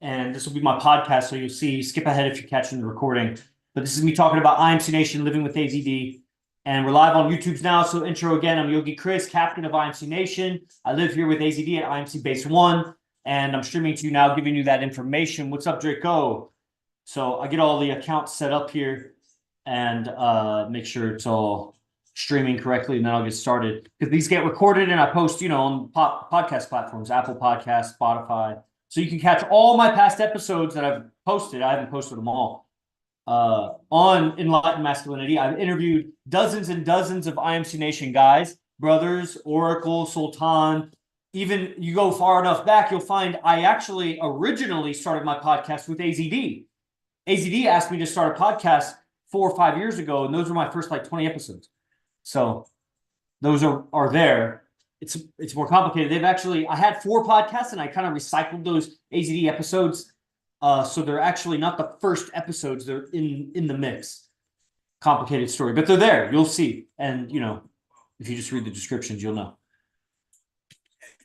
and this will be my podcast. So you'll see, skip ahead if you're catching the recording. But this is me talking about IMC Nation, living with AZD. And we're live on YouTube now. So intro again, I'm Yogi Chris, captain of IMC Nation. I live here with AZD at IMC Base 1. And I'm streaming to you now, giving you that information. What's up, Draco? So I get all the accounts set up here and make sure it's all streaming correctly, and then I'll get started. Because these get recorded and I post, on podcast platforms, Apple Podcasts, Spotify. So you can catch all my past episodes that I've posted. I haven't posted them all. On Enlightened Masculinity, I've interviewed dozens and dozens of IMC Nation guys, brothers, Oracle, Sultan. Even you go far enough back, you'll find I actually originally started my podcast with AZD. AZD asked me to start a podcast 4 or 5 years ago, and those were my first 20 episodes. So those are there. It's more complicated. I had 4 podcasts, and I kind of recycled those AZD episodes. So they're actually not the first episodes. They're in the mix. Complicated story, but they're there. You'll see. And, if you just read the descriptions, you'll know.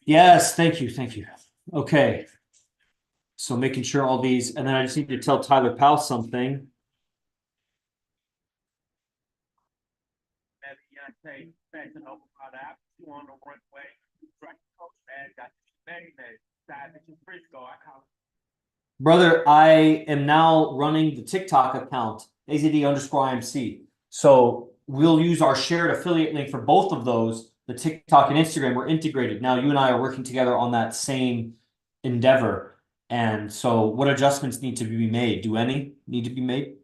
Yes, thank you. Thank you. Okay. So making sure all these, and then I just need to tell Tyler Powell something. Brother, I am now running the TikTok account, AZD_IMC. So we'll use our shared affiliate link for both of those, the TikTok and Instagram. We're integrated. Now you and I are working together on that same endeavor. And so what adjustments need to be made? Do any need to be made?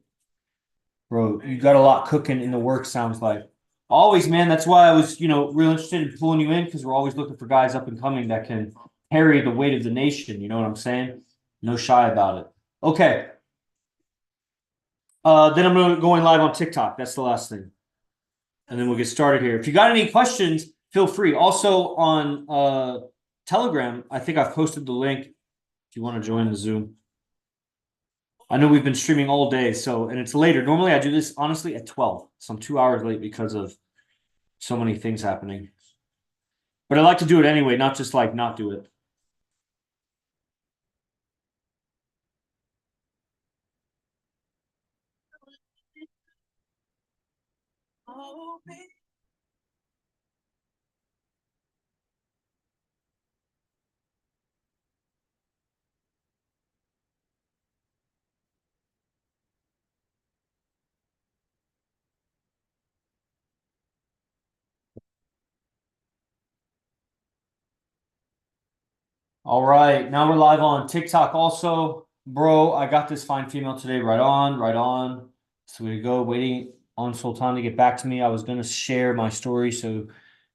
Bro, you got a lot cooking in the works, sounds like. Always, man. That's why I was, real interested in pulling you in, because we're always looking for guys up and coming that can carry the weight of the nation. You know what I'm saying? No shy about it. Okay. Then I'm going live on TikTok. That's the last thing. And then we'll get started here. If you got any questions, feel free. Also on Telegram, I think I've posted the link if you want to join the Zoom. I know we've been streaming all day, and it's later. Normally I do this, honestly, at 12. So I'm 2 hours late because of so many things happening. But I like to do it anyway, not just not do it. All right, now we're live on TikTok also. Bro, I got this fine female today. Right on, right on. So we go, waiting on Sultan to get back to me. I was going to share my story so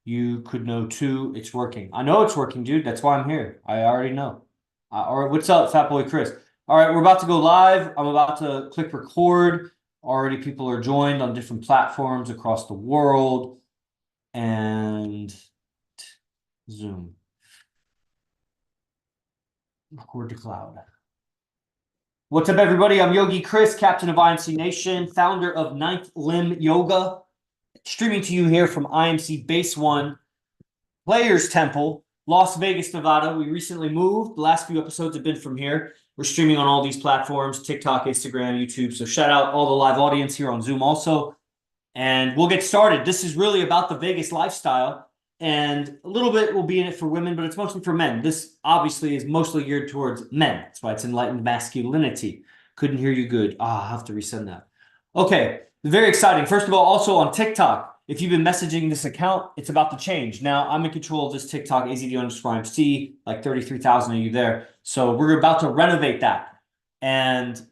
you could know too. It's working. I know it's working, dude. That's why I'm here. I already know. All right, what's up, Fat Boy Chris? All right, we're about to go live. I'm about to click record. Already people are joined on different platforms across the world. And Zoom. Record to cloud. What's up, everybody? I'm Yogi Chris, captain of IMC Nation, founder of Ninth Limb Yoga, streaming to you here from IMC Base 1, Players Temple, Las Vegas, Nevada. We recently moved. The last few episodes have been from here. We're streaming on all these platforms, TikTok, Instagram, YouTube. So shout out all the live audience here on Zoom also. And we'll get started. This is really about the Vegas lifestyle. And a little bit will be in it for women, but it's mostly for men. This obviously is mostly geared towards men. That's why it's Enlightened Masculinity. Couldn't hear you good. I'll have to resend that. Okay, very exciting. First of all, also on TikTok, if you've been messaging this account, it's about to change. Now, I'm in control of this TikTok, AZD_IMC, like 33,000 of you there. So we're about to renovate that. And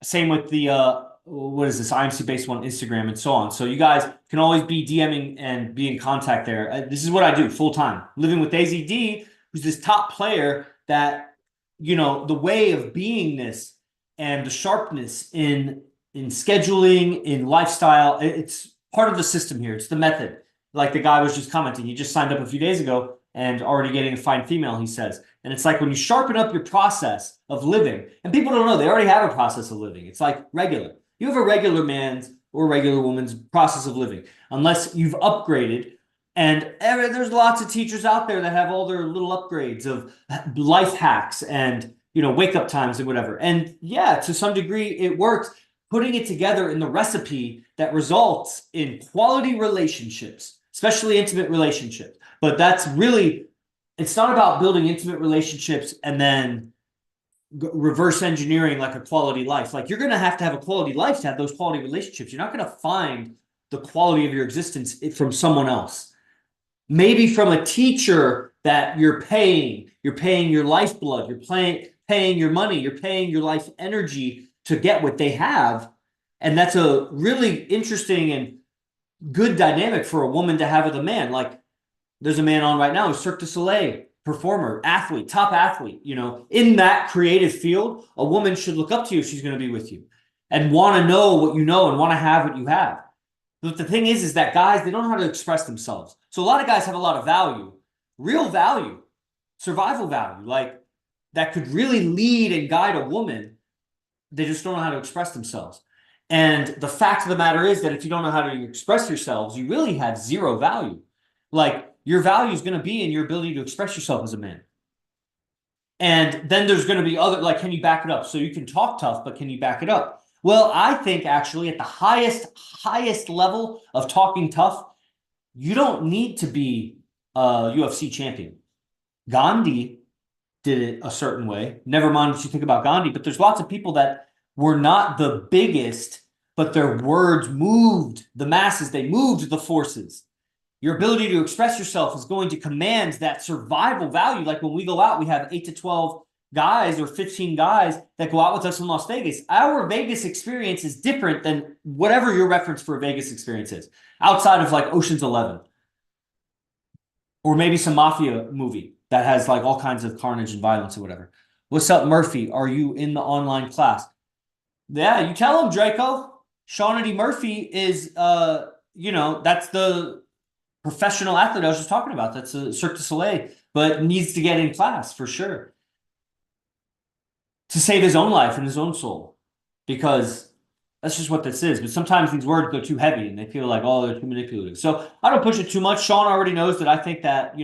same with the... what is this, IMC Base 1, Instagram, and so on. So you guys can always be DMing and be in contact there. This is what I do full time. Living with AZD, who's this top player that, the way of beingness and the sharpness in scheduling, in lifestyle, it's part of the system here. It's the method. Like the guy was just commenting. He just signed up a few days ago and already getting a fine female, he says. And it's like when you sharpen up your process of living, and people don't know, they already have a process of living. It's like regular. You have a regular man's or regular woman's process of living, unless you've upgraded. And there's lots of teachers out there that have all their little upgrades of life hacks and wake up times and whatever. And yeah, to some degree it works, putting it together in the recipe that results in quality relationships, especially intimate relationships. But that's really, it's not about building intimate relationships and then reverse engineering like a quality life. Like, you're going to have a quality life to have those quality relationships. You're not going to find the quality of your existence from someone else. Maybe from a teacher that you're paying your lifeblood, you're paying your money, you're paying your life energy to get what they have. And that's a really interesting and good dynamic for a woman to have with a man. Like, there's a man on right now who's Cirque du Soleil performer, athlete, top athlete. In that creative field, a woman should look up to you if she's going to be with you and want to know what you know and want to have what you have. But the thing is that guys, they don't know how to express themselves. So a lot of guys have a lot of value, real value, survival value, like that could really lead and guide a woman. They just don't know how to express themselves. And the fact of the matter is that if you don't know how to express yourselves, you really have zero value. Like, your value is going to be in your ability to express yourself as a man. And then there's going to be other, like, can you back it up? So you can talk tough, but can you back it up? Well, I think actually at the highest level of talking tough, you don't need to be a UFC champion. Gandhi did it a certain way. Never mind what you think about Gandhi, but there's lots of people that were not the biggest, but their words moved the masses. They moved the forces. Your ability to express yourself is going to command that survival value. Like, when we go out, we have 8 to 12 guys or 15 guys that go out with us in Las Vegas. Our Vegas experience is different than whatever your reference for a Vegas experience is, outside of like Ocean's 11 or maybe some mafia movie that has like all kinds of carnage and violence or whatever. What's up, Murphy? Are you in the online class? Yeah, you tell him, Draco. Sean Eddie Murphy is, that's the professional athlete I was just talking about. That's a Cirque du Soleil, but needs to get in class for sure to save his own life and his own soul, because that's just what this is. But sometimes these words go too heavy and they feel like, oh, they're too manipulative. So I don't push it too much. Sean already knows that I think that,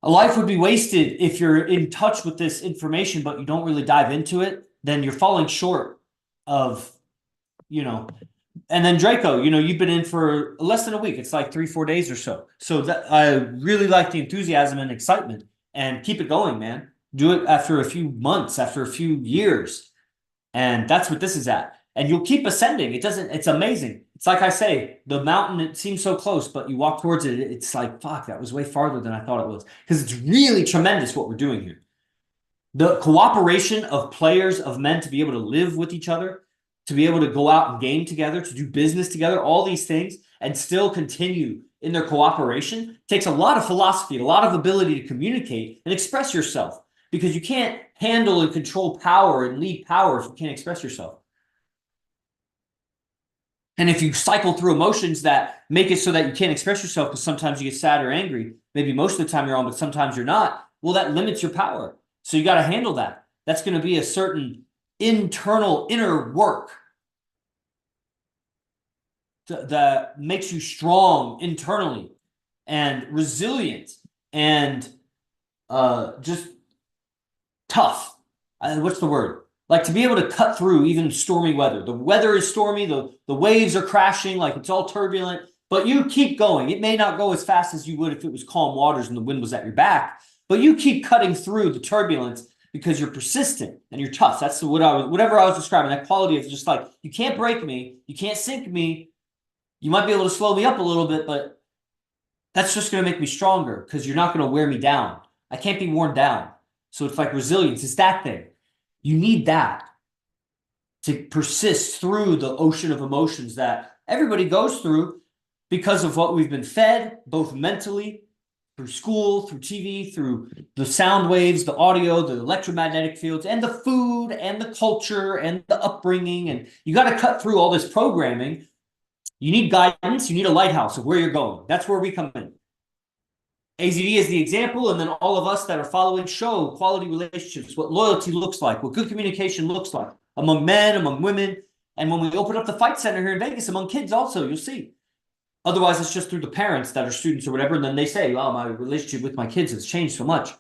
a life would be wasted if you're in touch with this information, but you don't really dive into it. Then you're falling short of, and then Draco, you've been in for less than a week. It's like 3-4 days or so. So that I really like the enthusiasm and excitement, and keep it going, man. Do it after a few months, after a few years. And that's what this is at. And you'll keep ascending. It's amazing. It's like I say, the mountain, it seems so close, but you walk towards it, it's like, fuck, that was way farther than I thought it was. Because it's really tremendous what we're doing here. The cooperation of players, of men, to be able to live with each other, to be able to go out and game together, to do business together, all these things, and still continue in their cooperation takes a lot of philosophy, a lot of ability to communicate and express yourself, because you can't handle and control power and lead power if you can't express yourself. And if you cycle through emotions that make it so that you can't express yourself because sometimes you get sad or angry, maybe most of the time you're on, but sometimes you're not, well, that limits your power. So you got to handle that. That's going to be a certain internal inner work that makes you strong internally and resilient and just tough. What's the word? Like, to be able to cut through even stormy weather. The weather is stormy, the waves are crashing, like it's all turbulent, but you keep going. It may not go as fast as you would if it was calm waters and the wind was at your back, but you keep cutting through the turbulence because you're persistent and you're tough. That's whatever I was describing, that quality of just like, you can't break me, you can't sink me. You might be able to slow me up a little bit, but that's just going to make me stronger because you're not going to wear me down. I can't be worn down. So it's like resilience. It's that thing. You need that to persist through the ocean of emotions that everybody goes through because of what we've been fed, both mentally, through school, through TV, through the sound waves, the audio, the electromagnetic fields, and the food, and the culture, and the upbringing. And you got to cut through all this programming. You need guidance. You need a lighthouse of where you're going. That's where we come in. AZD is the example, and then all of us that are following show quality relationships, what loyalty looks like, what good communication looks like among men, among women, and when we open up the fight center here in Vegas, among kids also, you'll see. Otherwise, it's just through the parents that are students or whatever, and then they say, "Oh, my relationship with my kids has changed so much."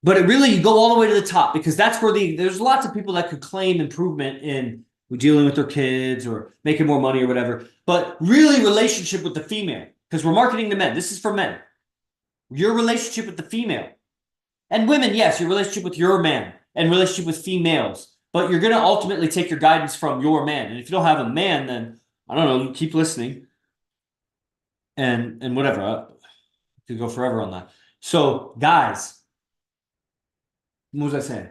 But it really, you go all the way to the top, because that's where there's lots of people that could claim improvement in dealing with their kids or making more money or whatever. But really, relationship with the female, because we're marketing to men. This is for men. Your relationship with the female. And women, yes, your relationship with your man and relationship with females. But you're going to ultimately take your guidance from your man. And if you don't have a man, then, I don't know, keep listening. And whatever. I could go forever on that. So, guys, what was I saying?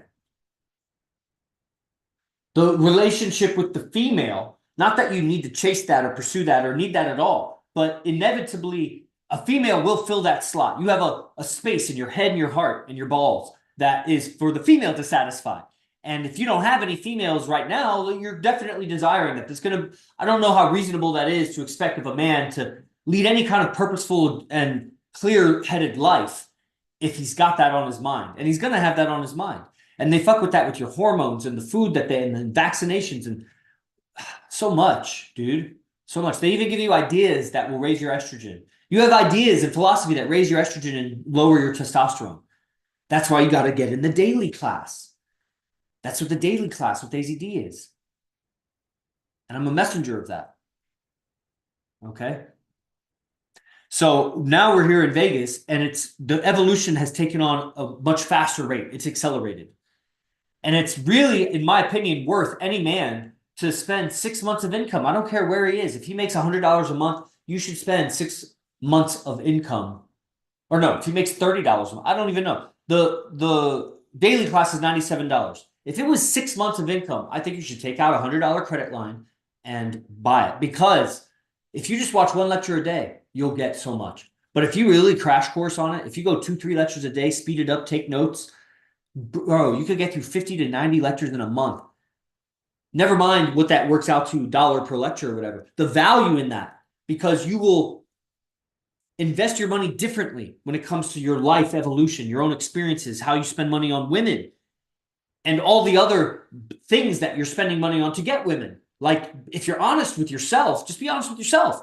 The relationship with the female, not that you need to chase that or pursue that or need that at all, but inevitably a female will fill that slot. You have a space in your head and your heart and your balls that is for the female to satisfy. And if you don't have any females right now, you're definitely desiring that. I don't know how reasonable that is to expect of a man to lead any kind of purposeful and clear-headed life if he's got that on his mind. And he's going to have that on his mind. And they fuck with that with your hormones and the food and the vaccinations and so much, dude. So much. They even give you ideas that will raise your estrogen. You have ideas and philosophy that raise your estrogen and lower your testosterone. That's why you got to get in the daily class. That's what the daily class with AZD is. And I'm a messenger of that. Okay? So now we're here in Vegas, and the evolution has taken on a much faster rate. It's accelerated. And it's really, in my opinion, worth any man to spend 6 months of income. I don't care where he is. If he makes $100 a month, you should spend 6 months of income. Or no, if he makes $30 a month, I don't even know. The daily class is $97. If it was 6 months of income, I think you should take out a $100 credit line and buy it. Because if you just watch one lecture a day, you'll get so much. But if you really crash course on it, if you go 2-3 lectures a day, speed it up, take notes, bro, you could get through 50 to 90 lectures in a month. Never mind what that works out to $1 per lecture or whatever. The value in that, because you will invest your money differently when it comes to your life evolution, your own experiences, how you spend money on women, and all the other things that you're spending money on to get women. Like, if you're honest with yourself, just be honest with yourself.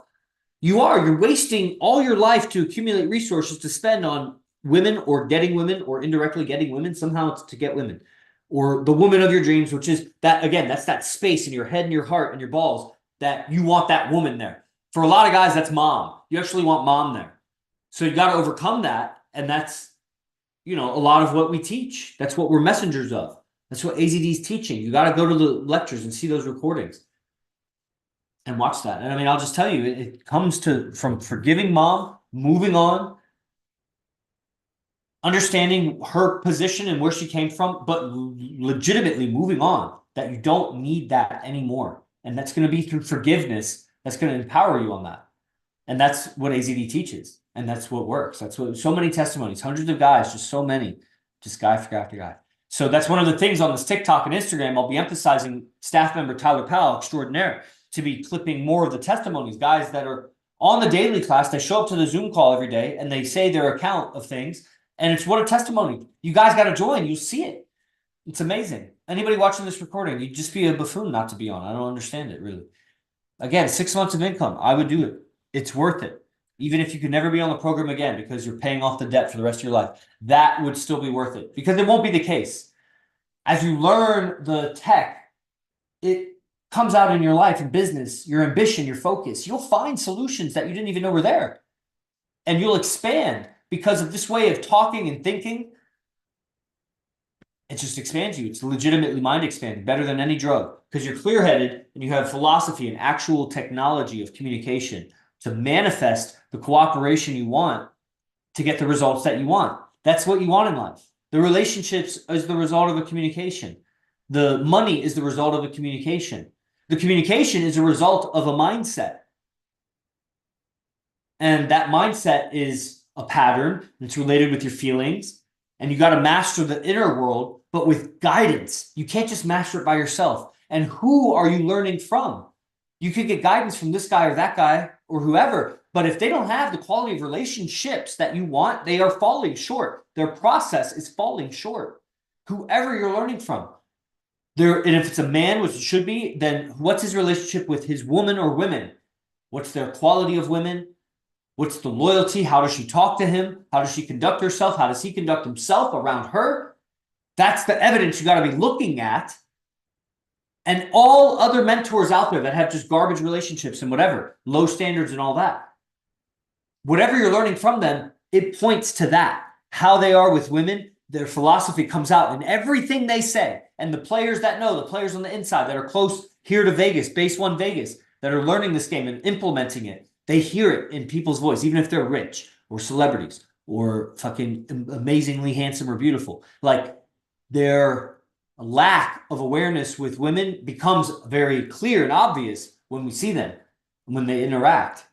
You're wasting all your life to accumulate resources to spend on women or getting women or indirectly getting women. Somehow it's to get women or the woman of your dreams, which is that, again, that's that space in your head and your heart and your balls that you want that woman there. For a lot of guys, that's mom. You actually want mom there. So you got to overcome that. And that's, a lot of what we teach. That's what we're messengers of. That's what AZD is teaching. You got to go to the lectures and see those recordings and watch that. And I mean, I'll just tell you, it comes from forgiving mom, moving on, understanding her position and where she came from, but legitimately moving on, that you don't need that anymore. And that's going to be through forgiveness. That's going to empower you on that. And that's what AZD teaches. And that's what works. That's what, so many testimonies, hundreds of guys, just so many, just guy after guy. So that's one of the things on this TikTok and Instagram. I'll be emphasizing staff member Tyler Powell extraordinaire to be clipping more of the testimonies, guys that are on the daily class. They show up to the Zoom call every day and they say their account of things. And it's what a testimony. You guys got to join. You'll see it. It's amazing. Anybody watching this recording, you'd just be a buffoon not to be on. I don't understand it, really. Again, 6 months of income. I would do it. It's worth it. Even if you could never be on the program again because you're paying off the debt for the rest of your life, that would still be worth it, because it won't be the case. As you learn the tech, it comes out in your life and business, your ambition, your focus. You'll find solutions that you didn't even know were there. And you'll expand because of this way of talking and thinking. It just expands you. It's legitimately mind expanding, better than any drug, because you're clear-headed and you have philosophy and actual technology of communication to manifest the cooperation you want to get the results that you want. That's what you want in life. The relationships is the result of a communication. The money is the result of a communication. The communication is a result of a mindset. And that mindset is a pattern that's related with your feelings. And you got to master the inner world, but with guidance. You can't just master it by yourself. And who are you learning from? You could get guidance from this guy or that guy or whoever, but if they don't have the quality of relationships that you want, they are falling short. Their process is falling short. Whoever you're learning from. And if it's a man, which it should be, then what's his relationship with his woman or women? What's their quality of women? What's the loyalty? How does she talk to him? How does she conduct herself? How does he conduct himself around her? That's the evidence you got to be looking at. And all other mentors out there that have just garbage relationships and whatever, low standards and all that, whatever you're learning from them, it points to that. How they are with women, their philosophy comes out in everything they say. And the players that know, the players on the inside that are close here to Vegas, Base One Vegas, that are learning this game and implementing it, they hear it in people's voice, even if they're rich or celebrities or fucking amazingly handsome or beautiful. Like, their lack of awareness with women becomes very clear and obvious when we see them, when they interact,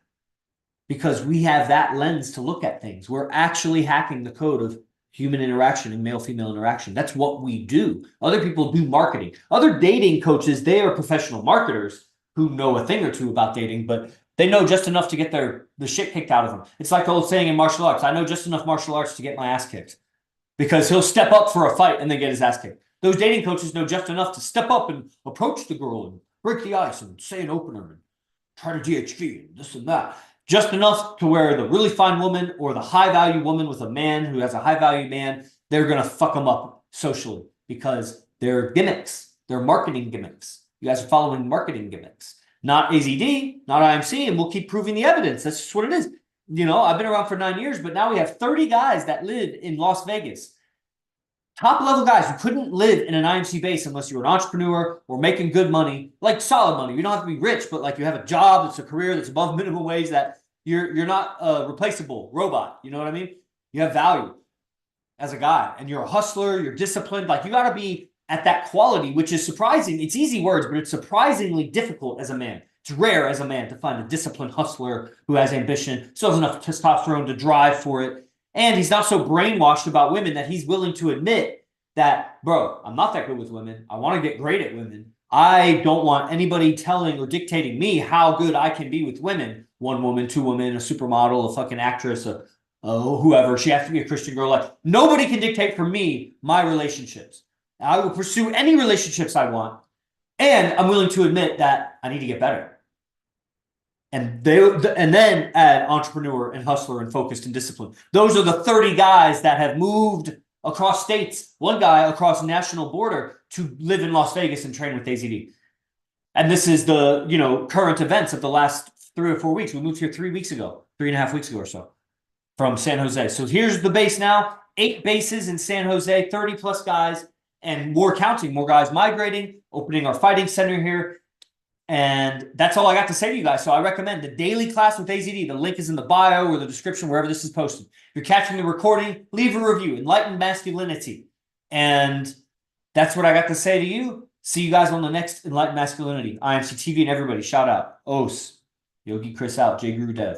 because we have that lens to look at things. We're actually hacking the code of human interaction and male-female interaction. That's what we do. Other people do marketing. Other dating coaches, they are professional marketers who know a thing or two about dating, but they know just enough to get the shit kicked out of them. It's like the old saying in martial arts, I know just enough martial arts to get my ass kicked, because he'll step up for a fight and then get his ass kicked. Those dating coaches know just enough to step up and approach the girl and break the ice and say an opener and try to DHG and this and that. Just enough to where the really fine woman or the high-value woman with a man who has a high-value man, they're going to fuck them up socially because they're gimmicks. They're marketing gimmicks. You guys are following marketing gimmicks. Not AZD, not IMC, and we'll keep proving the evidence. That's just what it is. You know, I've been around for 9 years, but now we have 30 guys that live in Las Vegas. Top-level guys who couldn't live in an IMC base unless you're an entrepreneur or making good money, like solid money. You don't have to be rich, but like you have a job that's a career that's above minimum wage, that you're not a replaceable robot. You know what I mean? You have value as a guy, and you're a hustler, you're disciplined. Like, you got to be at that quality, which is surprising. It's easy words, but it's surprisingly difficult as a man. It's rare as a man to find a disciplined hustler who has ambition, still has enough testosterone to drive for it. And he's not so brainwashed about women that he's willing to admit that, bro, I'm not that good with women. I want to get great at women. I don't want anybody telling or dictating me how good I can be with women. One woman, two women, a supermodel, a fucking actress, whoever. She has to be a Christian girl. Like, nobody can dictate for me my relationships. I will pursue any relationships I want. And I'm willing to admit that I need to get better. And then add entrepreneur and hustler and focused and disciplined. Those are the 30 guys that have moved across states. One guy across a national border to live in Las Vegas and train with AZD. And this is the, you know, current events of the last 3 or 4 weeks. We moved here 3 weeks ago, 3.5 weeks ago or so, from San Jose. So here's the base now. 8 bases in San Jose, 30 plus guys, and more counting, more guys migrating, opening our fighting center here. And that's all I got to say to you guys. So I recommend the daily class with AZD. The link is in the bio or the description, wherever this is posted. If you're catching the recording, leave a review. Enlightened Masculinity. And that's what I got to say to you. See you guys on the next Enlightened Masculinity. IMC TV and everybody, shout out. Os. Yogi Chris out. J Guru Dev.